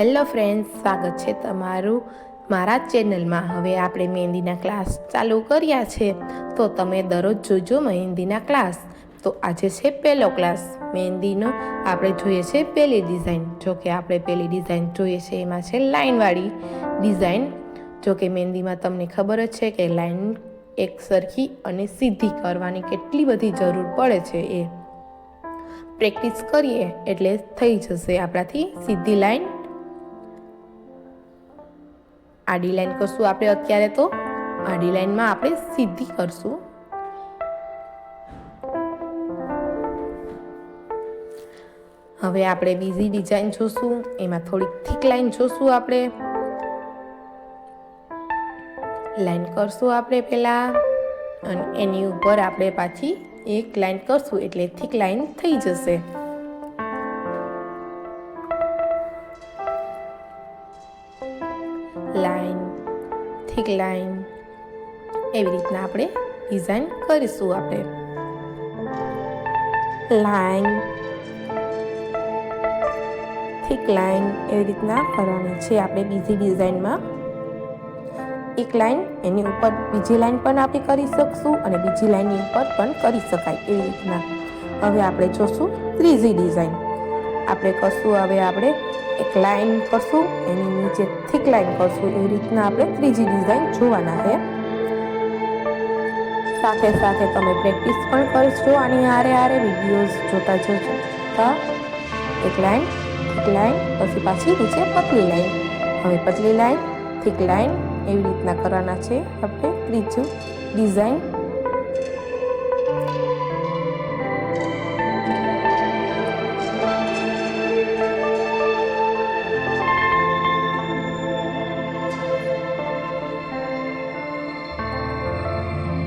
Hello friends, સ્વાગત છે તમારું મારા ચેનલમાં. હવે આપણે મહેંદીના ક્લાસ ચાલુ કર્યા છે, તો તમે દરરોજ જોજો મહેંદીના ક્લાસ. તો આજે છે પહેલો ક્લાસ મહેંદીનો. આપણે જોઈએ છે પહેલી ડિઝાઇન. જો કે આપણે પહેલી ડિઝાઇન જોઈએ છે એમાં છે લાઇનવાળી ડિઝાઇન. જો કે મહેંદીમાં તમને ખબર જ છે કે લાઇન એક સરખી અને સીધી કરવાની કેટલી બધી જરૂર પડે છે. એ પ્રેક્ટિસ કરીએ એટલે થઈ જશે આપણાથી સીધી લાઈન. આડી લાઈન કરશું આપણે અત્યારે, તો આડી લાઈનમાં આપણે સીધી કરશું. હવે આપણે બીજી ડિઝાઇન જોશું, એમાં થોડીક થીક લાઈન જોશું. આપણે લાઈન કરશું આપણે પહેલા, અને એની ઉપર આપણે પાછી એક લાઈન કરશું એટલે થીક લાઈન થઈ જશે. લાઈન, થીક લાઈન, એવી રીતના આપણે ડિઝાઇન કરીશું. આપણે લાઈન, થીક લાઈન એવી રીતના કરવાની છે. આપણે બીજી ડિઝાઇનમાં એક લાઈન, એની ઉપર બીજી લાઈન પણ આપણે કરી શકશું અને બીજી લાઈનની ઉપર પણ કરી શકાય એવી રીતના. હવે આપણે જોશું ત્રીજી ડિઝાઇન. આપણે કરશું હવે આપણે એક લાઈન કરશું, એની નીચે થીક લાઈન કરશું. એવી રીતના આપણે ત્રીજી ડિઝાઇન જોવાના છે. સાથે સાથે તમે પ્રેક્ટિસ પણ કરશો આની હારે વિડીયોઝ જોતા જજો. એક લાઈન, થીક લાઈન, પછી પાછી નીચે પતલી લાઈન. હવે પતલી લાઈન, થીક લાઈન એવી રીતના કરવાના છે આપણે ત્રીજું ડિઝાઇન.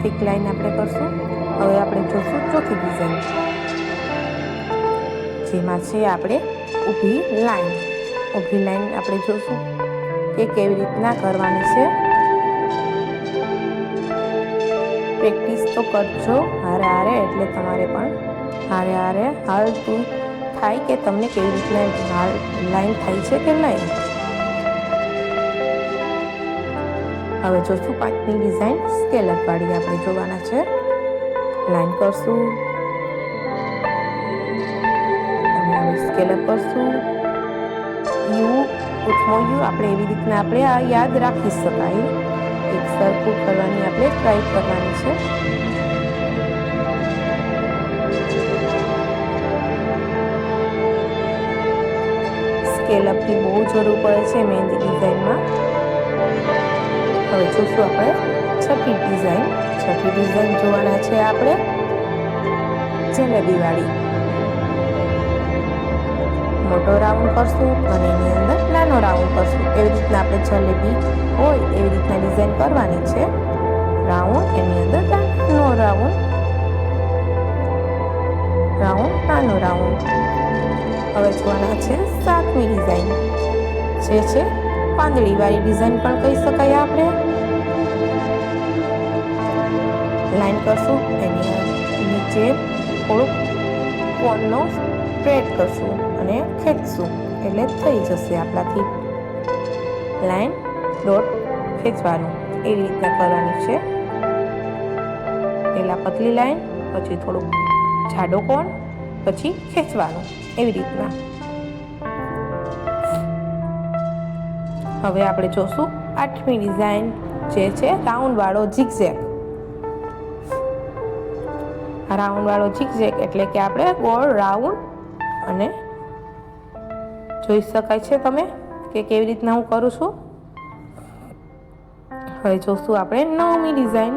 થીક લાઈન આપણે કરશું. હવે આપણે જોશું ચોથી ડિઝાઇન, જેમાં છે આપણે ઊભી લાઈન. ઊભી લાઈન આપણે જોશું કે કેવી રીતના કરવાની છે. પ્રેક્ટિસ તો કરજો હારે એટલે તમારે પણ હારે હાલતું થાય કે તમને કેવી રીતના લાઈન થાય છે કે નહીં. હવે જોશું પાંચમી ડિઝાઇન, સ્કેલઅપ વાળી આપણે જોવાના છે. લાઈન કરશું અને હવે સ્કેલઅપ કરશું. યુ, ઉથમો યુ આપણે એવી રીતના આપણે આ યાદ રાખી શકાય. એક સરખું કરવાની આપણે ટ્રાય કરવાની છે. સ્કેલઅપની બહુ જરૂર પડે છે મહેંદી ડિઝાઇનમાં. હવે જોશું આપણે છઠ્ઠી ડિઝાઇન. છઠ્ઠી ડિઝાઇન જોવાના છે આપણે જલેબી વાળી. મોટો રાઉન્ડ કરશું અને એની અંદર નાનો રાઉન્ડ કરશું. એવી રીતના આપણે જલેબી હોય એવી રીતના ડિઝાઇન કરવાની છે. રાઉન્ડ, એની અંદર નાનો રાઉન્ડ, નાનો રાઉન્ડ. હવે જોવાના છે સાતમી ડિઝાઇન, જે છે પાંદડી વાળી ડિઝાઇન પણ કહી શકાય. આપણે લાઈન કરશું, એની નીચે થોડુંક કોનનો સ્પ્રેડ કરશું અને ખેંચશું એટલે થઈ જશે આપણાથી. લાઈન, ડોટ ખેંચવાનું એવી રીતના કરવાની છે. પહેલાં પતલી લાઈન, પછી થોડુંક જાડો કોણ, પછી ખેંચવાનું એવી રીતના. હવે આપણે જોશું આઠમી ડિઝાઇન, જે છે રાઉન્ડ વાળો ઝિગઝેગ. રાઉન્ડ વાળો ઝિગઝેગ એટલે કે આપણે ગોળ રાઉન્ડ, અને જોઈ શકાય છે તમે કે કેવી રીતના હું કરું છું. હવે જોશું આપણે નવમી ડિઝાઇન,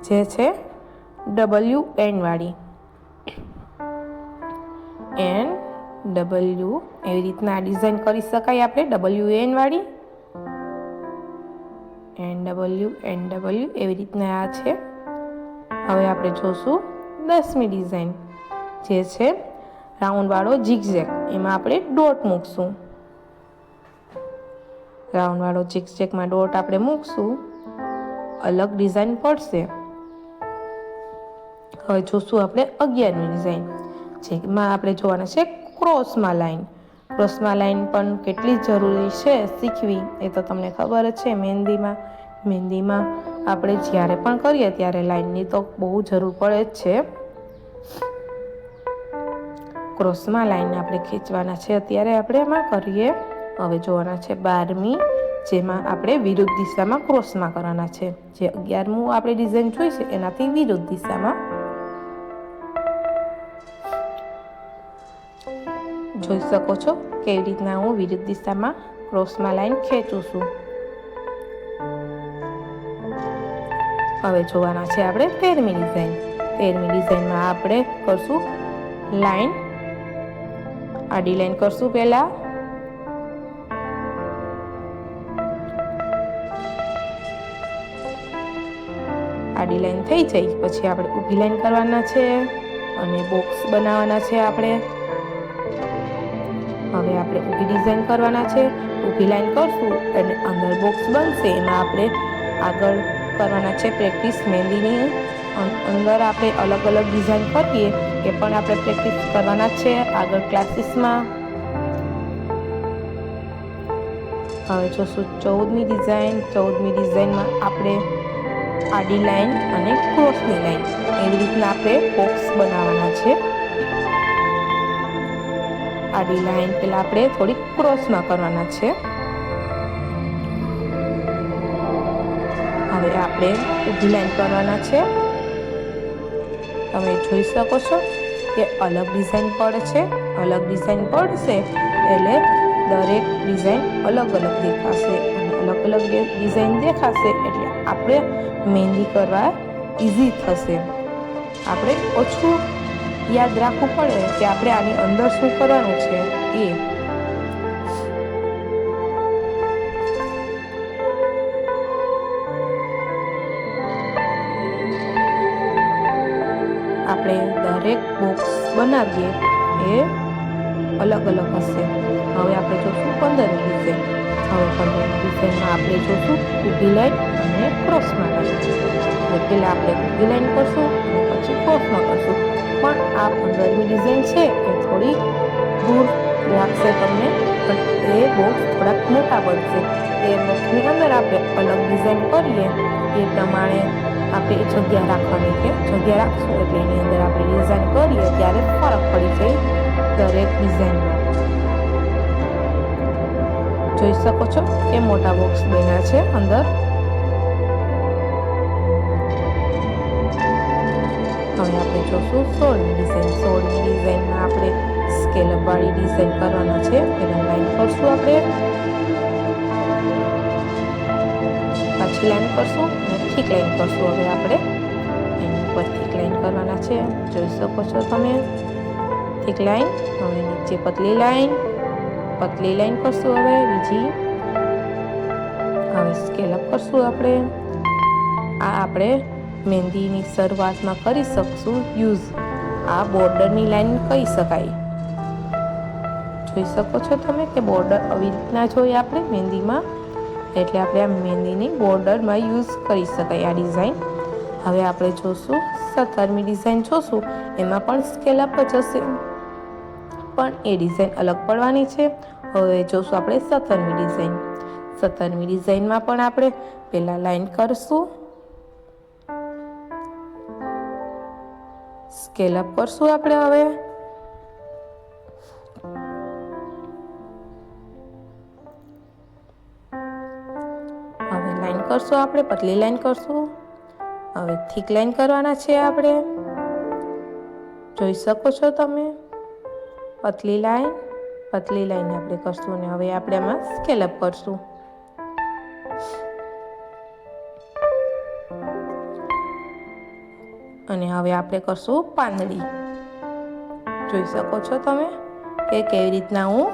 જે છે WN વાળી. N, W એવી રીતના ડિઝાઇન કરી શકાય આપણે. WN વાળી, NW એવી રીતના આ છે. હવે આપણે જોશું 10મી ડિઝાઇન, જે છે રાઉન્ડ વાળો ઝિગઝેગ. એમાં આપણે ડોટ મૂકશું. રાઉન્ડ વાળો ઝિગઝેગમાં ડોટ આપણે મૂકશું, અલગ ડિઝાઇન પડશે. હવે જોશું આપણે 11મી ડિઝાઇન, જેમાં આપણે જોવાના છે ક્રોસમાં લાઈન. ક્રોસમાં લાઈન પણ કેટલી જરૂરી છે શીખવી એ તો તમને ખબર જ છે. મહેંદીમાં આપણે જ્યારે પણ કરીએ ત્યારે લાઈનની તો બહુ જરૂર પડે જ છે. ક્રોસમાં લાઈન આપણે ખીંચવાના છે. અત્યારે આપણે એમાં કરીએ. હવે જોવાના છે 12મી, જેમાં આપણે વિરુદ્ધ દિશામાં ક્રોસમાં કરવાના છે. જે 11મું આપણે ડિઝાઇન જોઈ છે એનાથી વિરુદ્ધ દિશામાં. જોઈ શકો છો કેવી રીતના હું વિરુદ્ધ દિશામાં ક્રોસમાં લાઈન ખેંચું છું. હવે જોવાના છે આપણે 13મી ડિઝાઇન. 13મી ડિઝાઇનમાં આપણે કરશું લાઈન, આડી લાઈન કરશું. પહેલા આડી લાઈન થઈ જાય પછી આપણે ઊભી લાઈન કરવાના છે અને બોક્સ બનાવવાના છે આપણે. હવે આપણે ઊભી ડિઝાઇન કરવાના છે. ઊભી લાઈન કરશું અને અંદર બોક્સ બનશે. એમાં આપણે આગળ કરવાના છે પ્રેક્ટિસ મહેંદીની. અંદર આપણે અલગ અલગ ડિઝાઇન કરીએ એ પણ આપણે પ્રેક્ટિસ કરવાના છે આગળ ક્લાસીસમાં. હવે જોશું 14મી ડિઝાઇન. 14મી ડિઝાઇનમાં આપણે આડી લાઈન અને ક્રોસની લાઈન એવી રીતના આપણે બોક્સ બનાવવાના છે. આડી લાઈન પહેલા આપણે થોડીક ક્રોસમાં કરવાના છે. હવે આપણે ઊભી લાઈન કરવાના છે. તમે જોઈ શકો છો કે અલગ ડિઝાઇન પડશે. અલગ ડિઝાઇન પડશે એટલે દરેક ડિઝાઇન અલગ અલગ દેખાશે અને અલગ અલગ ડિઝાઇન દેખાશે એટલે આપણે મહેંદી કરવા ઇઝી થશે. આપણે ઓછું યાદ રાખવું પડે કે આપણે આની અંદર શું કરવાનું છે એ. આપણે દરેક બોક્સ બનાવીએ એ અલગ અલગ હશે. હવે આપણે જોશું 15મી ડિઝાઇન. હવે 15મી ડિઝાઇનમાં આપણે જોશું ઊભી લાઈન અને ક્રોસમાં લાઈન. હવે પહેલાં આપણે ઊભી લાઈન કરશું અને પછી ક્રોસમાં કરશું. પણ આ 15મી ડિઝાઇન છે એ થોડી દૂર લાગશે તમને, પણ એ બોક્સ થોડાક મોટા બનશે. એ બોક્સની અંદર આપણે અલગ ડિઝાઇન કરીએ એ પ્રમાણે આપણે જગ્યા રાખવાની છે. જગ્યા રાખશું એટલે એની અંદર આપણે ડિઝાઇન કરીએ ત્યારે ફરક પડી જાય દરેક ડિઝાઇનમાં. જોઈ શકો છો કે મોટા બોક્સ બન્યા છે અંદર. હવે આપણે જોશું 16મી ડિઝાઇન. 16મી ડિઝાઇનમાં આપણે સ્કેલઅપ વાળી ડિઝાઇન કરવાના છે. પહેલા લાઈન કરશું આપણે, પાછી લાઈન કરશું અને થીક લાઈન કરશું. હવે આપણે એની ઉપર થીક લાઈન કરવાના છે. જોઈ શકો છો તમે થીક લાઈન. હવે નીચે પતલી લાઈન કરશું. હવે બીજી હવે સ્કેલઅપ કરશું આપણે. આ આપણે મહેંદીની શરૂઆતમાં કરી શકશું યુઝ. આ બોર્ડરની લાઈન કહી શકાય. જોઈ શકો છો તમે કે બોર્ડર આવી રીતના જોઈએ આપણે મહેંદીમાં, એટલે આપણે આ મહેંદીની બોર્ડરમાં યુઝ કરી શકાય આ ડિઝાઇન. હવે આપણે જોશું 17મી ડિઝાઇન જોશું. એમાં પણ સ્કેલઅપ જ હશે પણ એ ડિઝાઇન અલગ પડવાની છે. હવે જોશું આપણે 17મી ડિઝાઇન. 17મી ડિઝાઇનમાં પણ આપણે પહેલા લાઈન કરશું, સ્કેલઅપ કરશું આપણે. હવે લાઈન કરશું આપણે, પતલી લાઈન કરશું. હવે થીક લાઈન કરવાના છે આપણે. જોઈ શકો છો તમે પતલી લાઈન આપણે કરશું અને હવે આપણે આમાં સ્કેલઅપ કરશું. અને હવે આપણે કરશું પાંદડી. જોઈ શકો છો તમે કે કેવી રીતના હું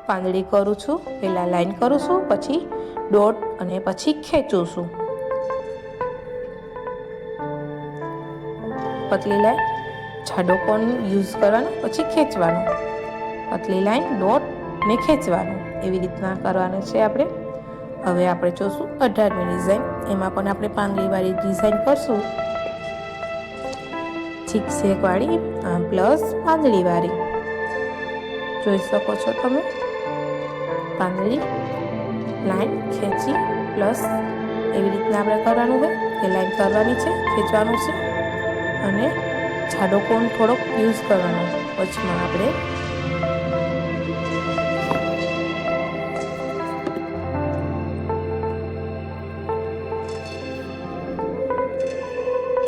પાંદડી કરું છું. પહેલા લાઈન કરું છું, પછી ડોટ અને પછી ખેંચું છું. પતલી લાઈન જાડો કોણ યુઝ કરવાનો, પછી ખેંચવાનો. પતલી લાઈન ડોટ ને ખેંચવાનું, એવી રીતના કરવાનું છે આપણે. હવે આપણે જોશું 18મી ડિઝાઇન. એમાં પણ આપણે પાંદડીવાળી ડિઝાઇન કરશું, ઝીકઝેક વાળી પ્લસ પાંદડીવાળી. જોઈ શકો છો તમે પાંદડી લાઈન ખેંચી પ્લસ એવી રીતના આપણે કરવાનું હોય એ લાઈન કરવાની છે, ખેંચવાનું છે અને જાડો કોણ થોડોક યુઝ કરવાનો. વચમાં આપણે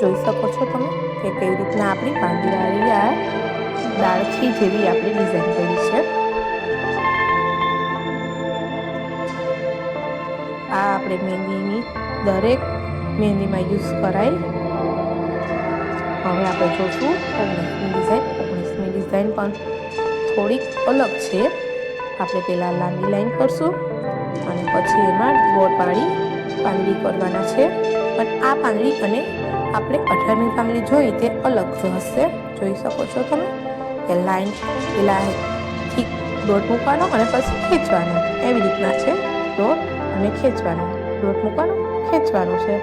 જોઈ શકો છો તમે કે કેવી રીતના આપણી પાંદડીવાળી આ ડાળખી જેવી આપણે ડિઝાઇન કરી છે. આ આપણે મહેંદીની દરેક મહેંદીમાં યુઝ કરાય. હવે આપણે જોશું 19મી ડિઝાઇન. 19મી ડિઝાઇન પણ થોડીક અલગ છે. આપણે પહેલાં લાંબી લાઈન કરશું અને પછી એમાં દોટવાળી પાંદડી કરવાના છે. પણ આ પાંદડી અને આપણે 18મી પાંદડી જોઈ તે અલગ હશે. જોઈ શકો છો તમે કે લાઈન પહેલાંથી દોટ મૂકવાનો અને પછી ખેંચવાનો એવી રીતના છે. દોટ અને ખેંચવાનું, દોટ મૂકવાનું, ખેંચવાનું છે.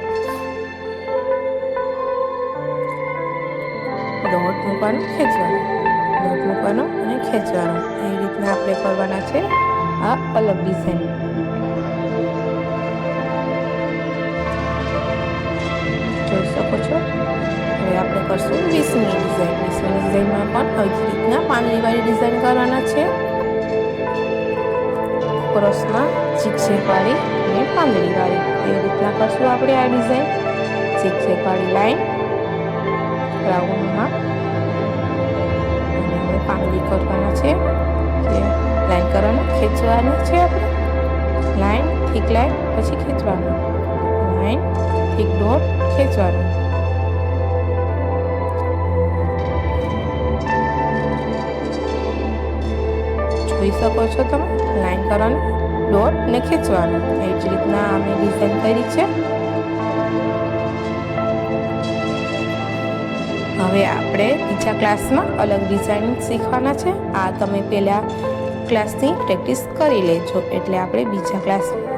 દોટ મૂકવાનું, ખેંચવાનું, દોટ મૂકવાનું અને ખેંચવાનું એવી રીતના આપણે કરવાના છે આ અલગ ડિઝાઇન. જોઈ શકો છો. હવે આપણે કરશું 20મી ડિઝાઇન. 20મી ડિઝાઇનમાં પણ આવી રીતના પાંદડીવાળી ડિઝાઇન કરવાના છે. ક્રોસમાં ઝીગઝેગવાળી અને પાંદડીવાળી એવી રીતના કરશું આપણે આ ડિઝાઇન. ઝીગઝેગવાળી લાઈન રાઉન્ડમાં અને હવે પાંદડી કરવાના છે. લાઈન કરવાના, ખેંચવાની છે આપણે લાઈન, થીક લાઈન, પછી ખેંચવાનું, લાઈન, થીક ડોટ, ખેંચવાનું. જોઈ શકો છો તમે લાઈન કરવાનું, ડોટ ને ખેંચવાનું એવી જ રીતના અમે ડિઝાઇન કરી છે. હવે આપણે બીજા ક્લાસમાં અલગ ડિઝાઇન શીખવાના છે. આ તમે પહેલાં ક્લાસની પ્રેક્ટિસ કરી લેજો એટલે આપણે બીજા ક્લાસમાં